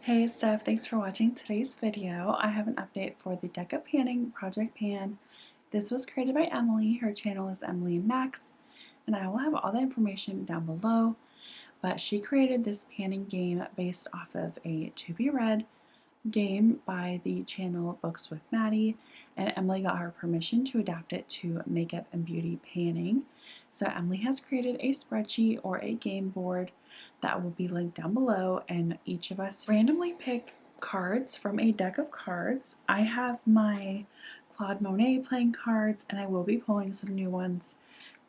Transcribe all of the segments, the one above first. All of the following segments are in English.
Hey, it's Steph. Thanks for watching today's video. I have an update for the Deck of Panning Project Pan. This was created by Emily. Her channel is Emily and Max, and I will have all the information down below. But she created this panning game based off of a to be read game by the channel Books with Maddie, and Emily got her permission to adapt it to makeup and beauty panning. So Emily has created a spreadsheet or a game board that will be linked down below, and each of us randomly pick cards from a deck of cards. I have my Claude Monet playing cards, and I will be pulling some new ones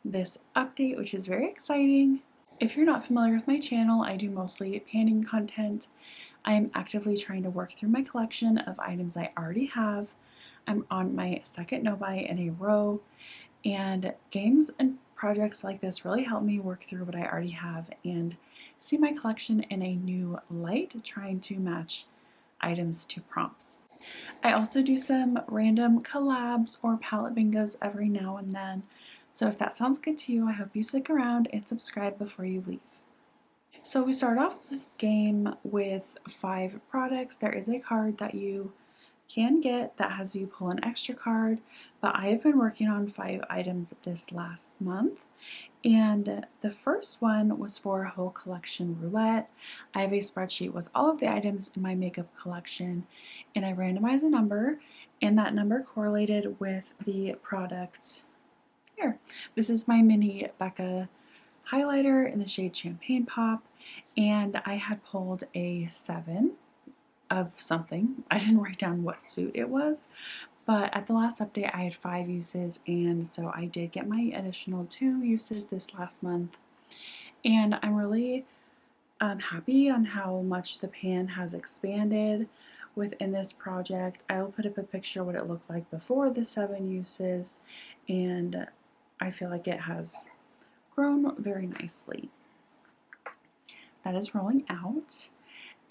this update, which is very exciting. If you're not familiar with my channel, I do mostly panning content. I am actively trying to work through my collection of items I already have. I'm on my second no-buy in a row, and games and projects like this really help me work through what I already have and see my collection in a new light, trying to match items to prompts. I also do some random collabs or palette bingos every now and then, so if that sounds good to you, I hope you stick around and subscribe before you leave. So we start off this game with 5 products. There is a card that you can get that has you pull an extra card, but I have been working on 5 items this last month, and the first one was for a whole collection roulette. I have a spreadsheet with all of the items in my makeup collection, and I randomized a number, and that number correlated with the product here. This is my mini Becca highlighter in the shade Champagne Pop, and I had pulled a 7 of something. I didn't write down what suit it was, but at the last update I had 5 uses, and so I did get my additional 2 uses this last month, and I'm really happy on how much the pan has expanded within this project. I will put up a picture of what it looked like before the 7 uses, and I feel like it has grown very nicely. That is rolling out.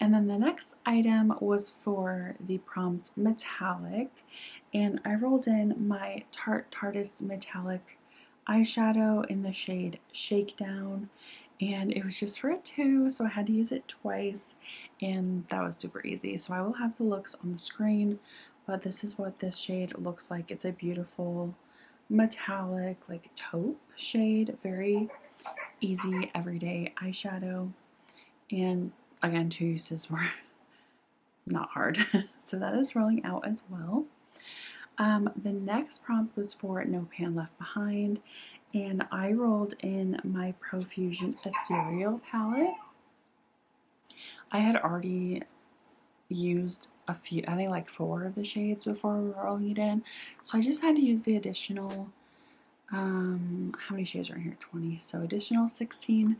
And then the next item was for the prompt metallic, and I rolled in my Tarte Tarteist metallic eyeshadow in the shade Shakedown, and it was just for a 2, so I had to use it twice, and that was super easy. So I will have the looks on the screen, but this is what this shade looks like. It's a beautiful metallic, like taupe shade, very easy everyday eyeshadow, and again, 2 uses were not hard. So that is rolling out as well. The next prompt was for No Pan Left Behind, and I rolled in my Profusion Ethereal palette. I had already used a few, I think like 4 of the shades before rolling it in, so I just had to use the additional, how many shades are in here? 20, so additional 16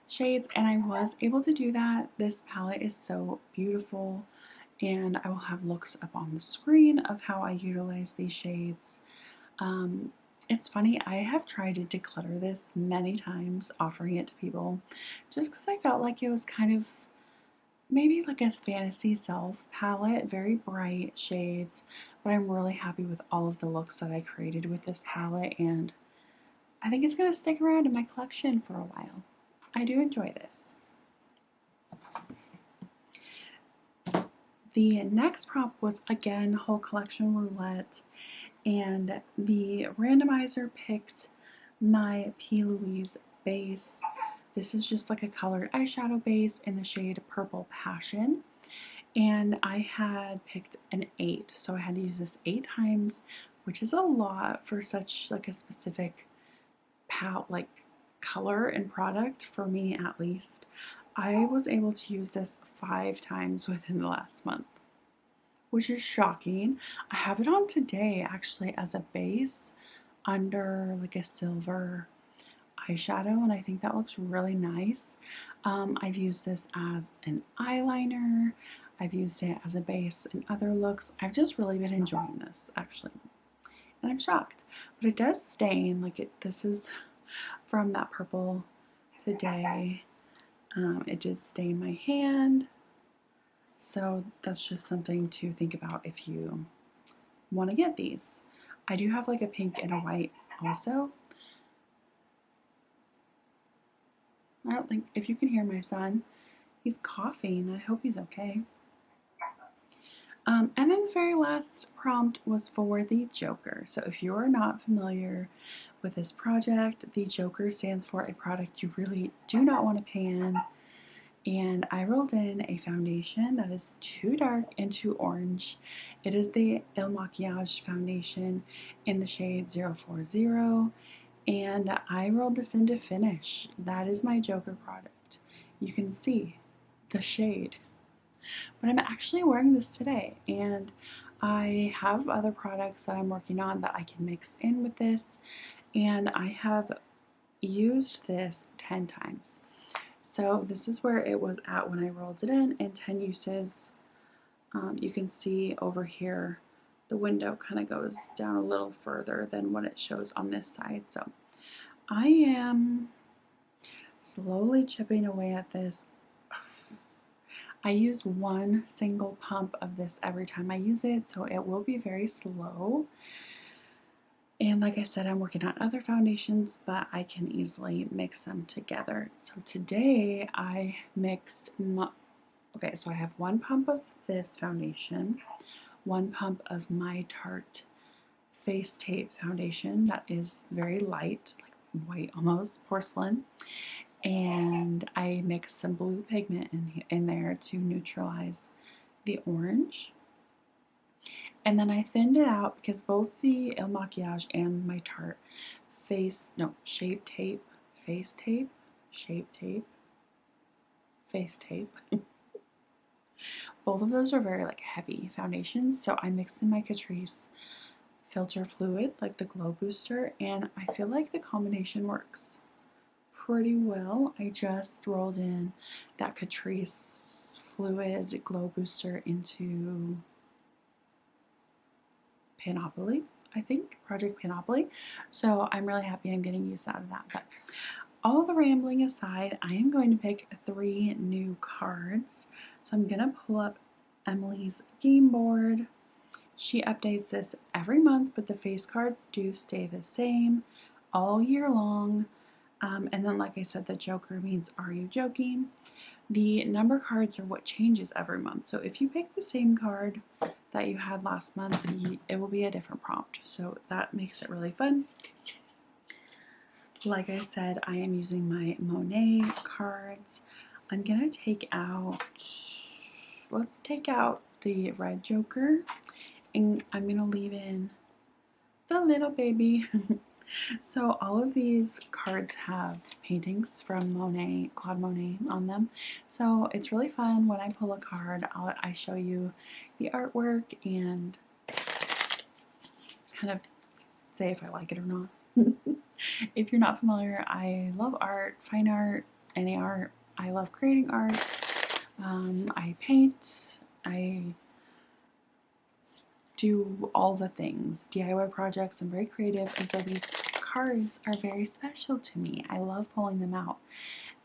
shades, and I was able to do that. This palette is so beautiful, and I will have looks up on the screen of how I utilize these shades. It's funny, I have tried to declutter this many times, offering it to people, just because I felt like it was kind of maybe like a fantasy self palette, very bright shades, but I'm really happy with all of the looks that I created with this palette, and I think it's going to stick around in my collection for a while. I do enjoy this. The next prompt was again whole collection roulette, and the randomizer picked my P. Louise base. This is just like a colored eyeshadow base in the shade Purple Passion, and I had picked an 8, so I had to use this 8 times, which is a lot for such like a specific like color and product, for me at least. I was able to use this 5 times within the last month, which is shocking. I have it on today actually as a base under like a silver eyeshadow, and I think that looks really nice. I've used this as an eyeliner. I've used it as a base in other looks. I've just really been enjoying this actually, and I'm shocked. But it does stain, like this is from that purple today. It did stain my hand, so that's just something to think about if you want to get these. I do have like a pink and a white also. I don't think, if you can hear my son, he's coughing. I hope he's okay. And then the very last prompt was for the Joker. So if you are not familiar with this project, the Joker stands for a product you really do not want to pan. And I rolled in a foundation that is too dark and too orange. It is the Il Makiage foundation in the shade 040. And I rolled this into finish. That is my Joker product. You can see the shade. But I'm actually wearing this today, and I have other products that I'm working on that I can mix in with this, and I have used this 10 times. So this is where it was at when I rolled it in 10 uses. You can see over here the window kind of goes down a little further than what it shows on this side. So I am slowly chipping away at this. I use one single pump of this every time I use it, so it will be very slow. And like I said, I'm working on other foundations, but I can easily mix them together. So today I mixed, okay, so I have one pump of this foundation, one pump of my Tarte Face Tape foundation that is very light, like white almost, porcelain. And I mixed some blue pigment in there to neutralize the orange. And then I thinned it out because both the Il Makiage and my Tarte Shape Tape, Face Tape, Shape Tape, Face Tape. Both of those are very like heavy foundations, so I mixed in my Catrice filter fluid, like the Glow Booster, and I feel like the combination works pretty well. I just rolled in that Catrice fluid Glow Booster into Panoply, I think, Project Panoply. So I'm really happy I'm getting use out of that. But all the rambling aside, I am going to pick 3 new cards. So I'm going to pull up Emily's game board. She updates this every month, but the face cards do stay the same all year long. And then, like I said, the Joker means Are You Joking? The number cards are what changes every month. So if you pick the same card that you had last month, it will be a different prompt. So that makes it really fun. Like I said, I am using my Monet cards. I'm going to take out, let's take out the red Joker, and I'm going to leave in the little baby. So all of these cards have paintings from Monet, Claude Monet on them. So it's really fun when I pull a card, I show you the artwork and kind of say if I like it or not. If you're not familiar, I love art, fine art, any art. I love creating art. I paint, I do all the things, DIY projects. I'm very creative, and so these cards are very special to me. I love pulling them out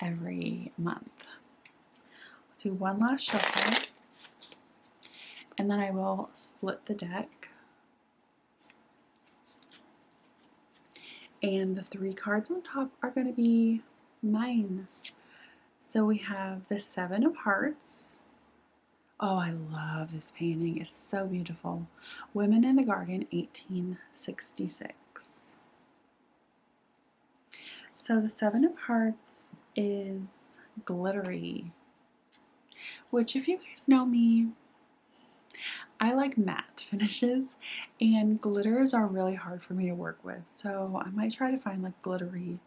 every month. I'll do one last shuffle, and then I will split the deck. And the 3 cards on top are going to be mine. So we have the 7 of Hearts. Oh, I love this painting. It's so beautiful. Women in the Garden, 1866. So the 7 of Hearts is glittery, which if you guys know me, I like matte finishes, and glitters are really hard for me to work with. So I might try to find like glittery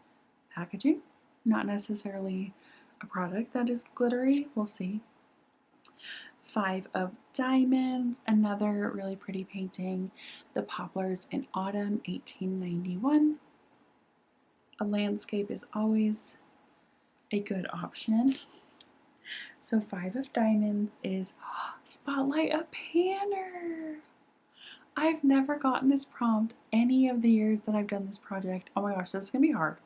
packaging, not necessarily a product that is glittery. We'll see. 5 of Diamonds, another really pretty painting. The Poplars in Autumn, 1891. A landscape is always a good option. So 5 of Diamonds is Spotlight a Panner. I've never gotten this prompt any of the years that I've done this project. Oh my gosh, this is going to be hard.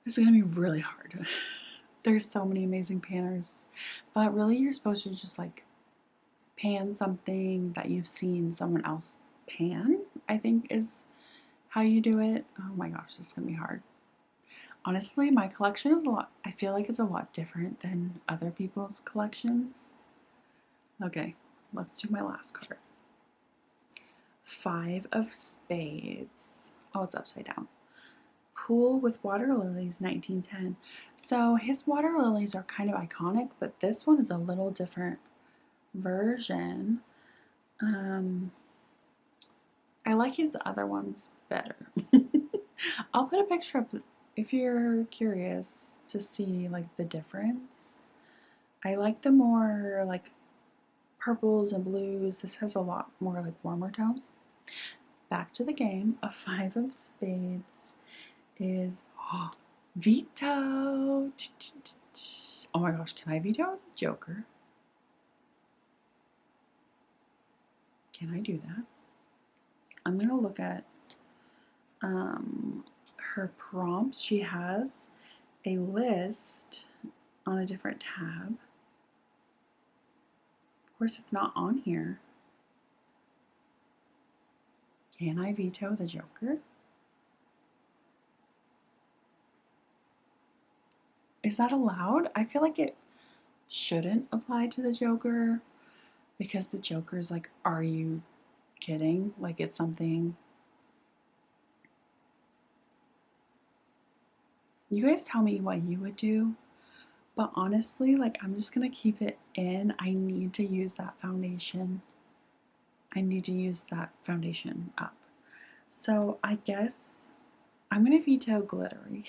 This is going to be really hard. There's so many amazing panners, but really you're supposed to just like pan something that you've seen someone else pan, I think is how you do it. Oh my gosh, this is going to be hard. Honestly, my collection is I feel like it's a lot different than other people's collections. Okay, let's do my last card. 5 of spades. Oh, it's upside down. Pool with water lilies, 1910. So his water lilies are kind of iconic, but this one is a little different version. I like his other ones better. I'll put a picture up if you're curious to see like the difference. I like the more like purples and blues. This has a lot more like warmer tones. Back to the game. A 5 of spades is veto. Oh my gosh, can I veto the Joker? Can I do that? I'm gonna look at her prompts. She has a list on a different tab. Of course, it's not on here. Can I veto the Joker? Is that allowed? I feel like it shouldn't apply to the Joker because the Joker's like, are you kidding? Like it's something. You guys tell me what you would do, but honestly, like I'm just gonna keep it in. I need to use that foundation. I need to use that foundation up. So I guess I'm gonna veto glittery.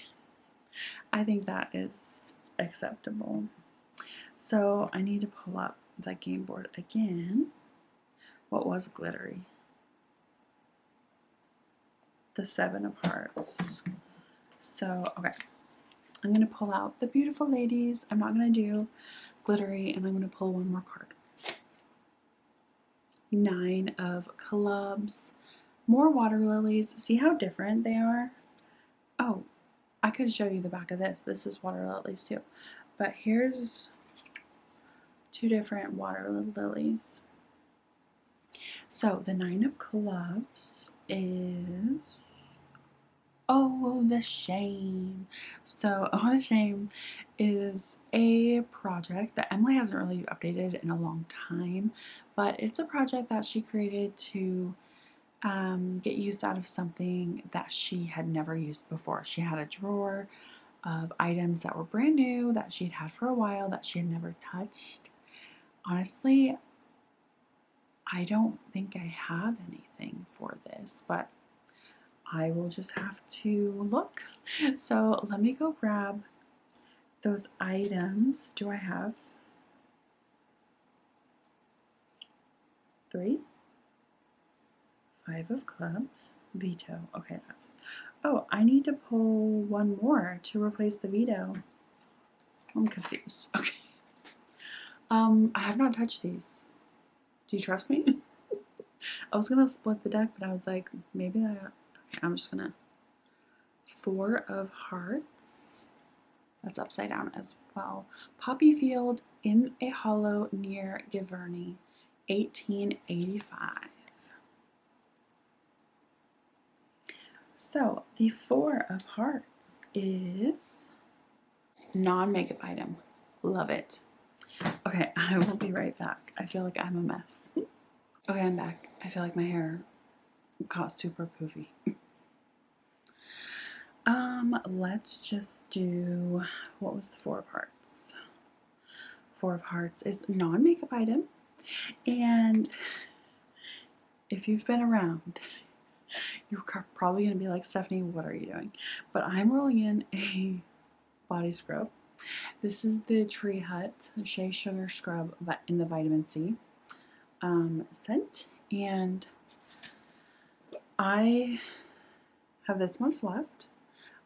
I think that is acceptable. So I need to pull up that game board again. What was glittery? The 7 of hearts. So, okay. I'm going to pull out the beautiful ladies. I'm not going to do glittery, and I'm going to pull one more card. 9 of clubs. More water lilies. See how different they are? Oh, I could show you the back of this. This is water lilies too. But here's 2 different water lilies. So the 9 of clubs is, oh, the shame. So, oh, the shame is a project that Emily hasn't really updated in a long time, but it's a project that she created to get use out of something that she had never used before. She had a drawer of items that were brand new that she'd had for a while that she had never touched. Honestly, I don't think I have anything for this, but I will just have to look. So let me go grab those items. Do I have 3? 5 of clubs. Veto. Okay, that's... Oh, I need to pull one more to replace the veto. I'm confused. Okay. I have not touched these. Do you trust me? I was gonna split the deck, but I was like, maybe that... Okay, I'm just gonna... 4 of hearts. That's upside down as well. Poppy Field in a hollow near Giverny, 1885. So the 4 of hearts is non-makeup item. Love it. Okay, I will be right back. I feel like I'm a mess. Okay, I'm back. I feel like my hair got super poofy. Let's just do, what was the 4 of hearts? 4 of hearts is non-makeup item. And if you've been around, you're probably going to be like, Stephanie, what are you doing? But I'm rolling in a body scrub. This is the Tree Hut Shea Sugar Scrub in the vitamin C scent. And I have this much left.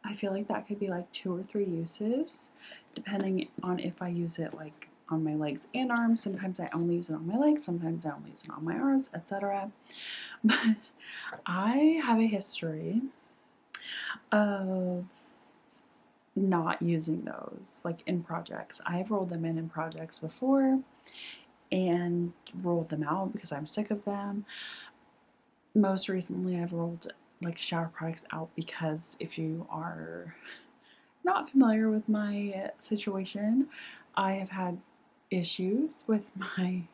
I feel like that could be like 2 or 3 uses, depending on if I use it like on my legs and arms. Sometimes I only use it on my legs, sometimes I only use it on my arms, etc. But I have a history of not using those like in projects. I've rolled them in projects before and rolled them out because I'm sick of them. Most recently I've rolled like shower products out because if you are not familiar with my situation, I have had issues with my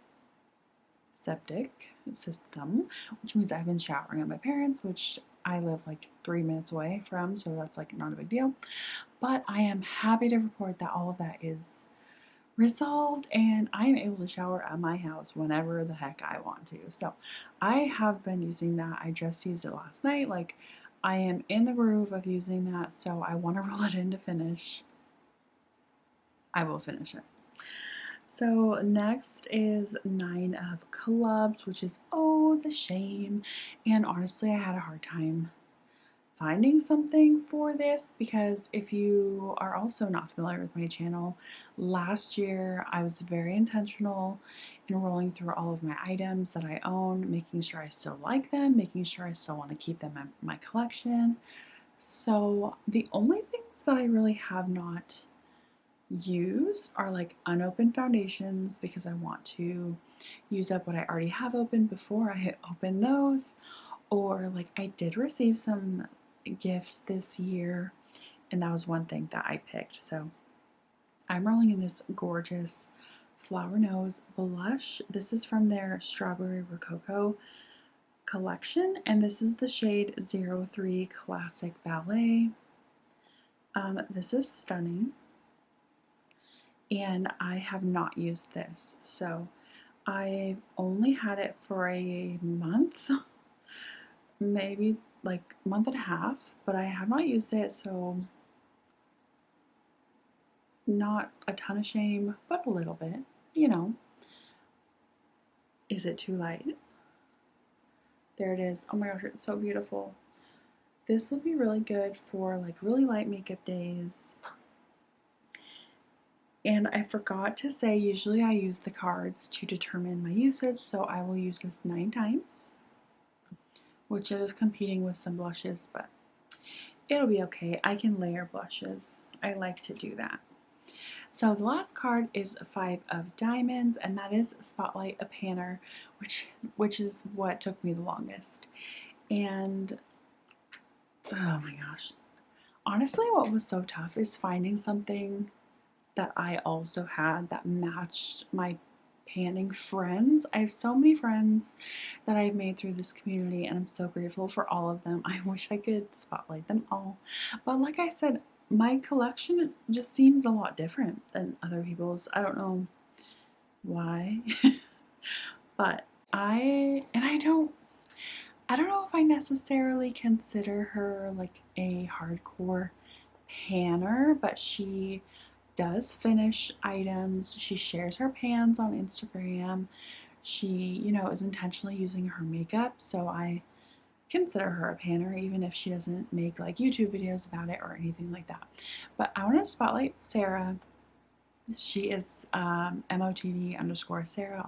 septic system, which means I've been showering at my parents', which I live like 3 minutes away from, so that's like not a big deal. But I am happy to report that all of that is resolved and I am able to shower at my house whenever the heck I want to. So I have been using that. I just used it last night. Like, I am in the groove of using that, so I want to roll it in to finish. I will finish it. So next is 9 of Clubs, which is Oh the Shame. And honestly, I had a hard time finding something for this because if you are also not familiar with my channel, last year I was very intentional in rolling through all of my items that I own, making sure I still like them, making sure I still want to keep them in my collection. So the only things that I really have not used are like unopened foundations because I want to use up what I already have open before I open those. Or like I did receive some gifts this year and that was one thing that I picked. So I'm rolling in this gorgeous Flower Nose blush. This is from their Strawberry Rococo collection and this is the shade 03 Classic Ballet. This is stunning and I have not used this, so I've only had it for a month, maybe like a month and a half, but I have not used it, so not a ton of shame, but a little bit, you know. Is it too light? There it is. Oh my gosh, it's so beautiful. This will be really good for like really light makeup days. And I forgot to say, usually I use the cards to determine my usage, so I will use this 9 times, which is competing with some blushes, but it'll be okay. I can layer blushes. I like to do that. So the last card is 5 of Diamonds, and that is Spotlight a Panner, which is what took me the longest. And oh my gosh. Honestly, what was so tough is finding something that I also had that matched my panning friends. I have so many friends that I've made through this community and I'm so grateful for all of them. I wish I could spotlight them all. But like I said, my collection just seems a lot different than other people's. I don't know why. But I don't know if I necessarily consider her like a hardcore panner, but she does finish items. She shares her pans on Instagram. She, is intentionally using her makeup, so I consider her a panner even if she doesn't make like YouTube videos about it or anything like that. But I want to spotlight Sarah. She is MOTD_Sarah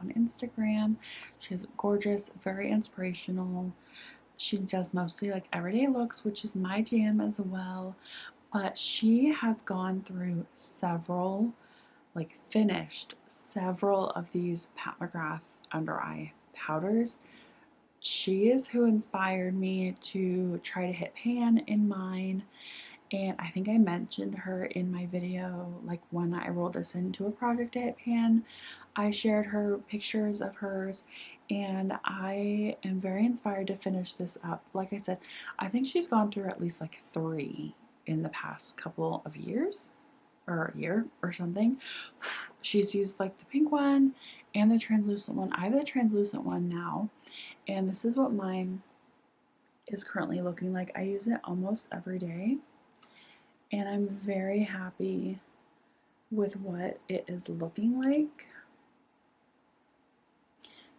on Instagram. She's gorgeous, very inspirational. She does mostly like everyday looks, which is my jam as well. But she has gone through finished several of these Pat McGrath under eye powders. She is who inspired me to try to hit pan in mine. And I think I mentioned her in my video, like when I rolled this into a project to hit pan. I shared her pictures of hers and I am very inspired to finish this up. Like I said, I think she's gone through at least like 3 in the past couple of years or a year or something. She's used like the pink one and the translucent one. I have the translucent one now and this is what mine is currently looking like. I use it almost every day and I'm very happy with what it is looking like.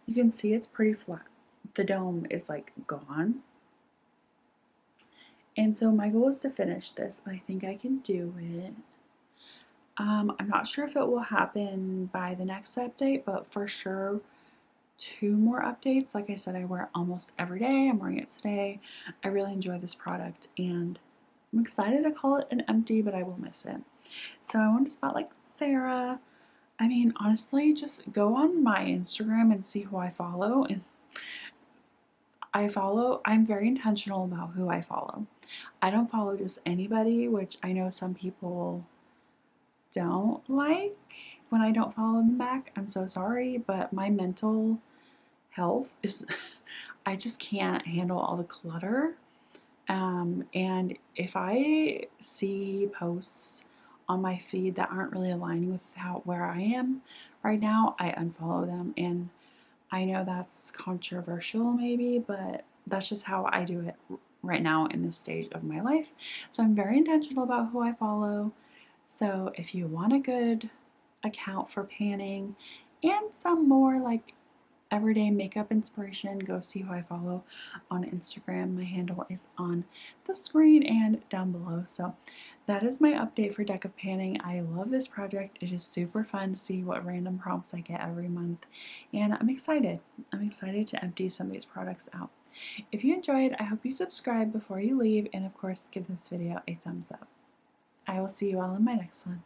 You can see it's pretty flat. The dome is like gone. And so my goal is to finish this. I think I can do it. I'm not sure if it will happen by the next update, but for sure 2 more updates. Like I said, I wear it almost every day. I'm wearing it today. I really enjoy this product and I'm excited to call it an empty, but I will miss it. So I want to spotlight Sarah. I mean, honestly, just go on my Instagram and see who I follow. And I'm very intentional about who I follow. I don't follow just anybody, which I know some people don't like when I don't follow them back. I'm so sorry, but my mental health is I just can't handle all the clutter. And if I see posts on my feed that aren't really aligning with where I am right now, I unfollow them. And I know that's controversial maybe, but that's just how I do it right now in this stage of my life. So I'm very intentional about who I follow. So if you want a good account for panning and some more like everyday makeup inspiration, go see who I follow on Instagram. My handle is on the screen and down below. So that is my update for Deck of Panning. I love this project. It is super fun to see what random prompts I get every month, and I'm excited. I'm excited to empty some of these products out. If you enjoyed, I hope you subscribe before you leave, and of course give this video a thumbs up. I will see you all in my next one.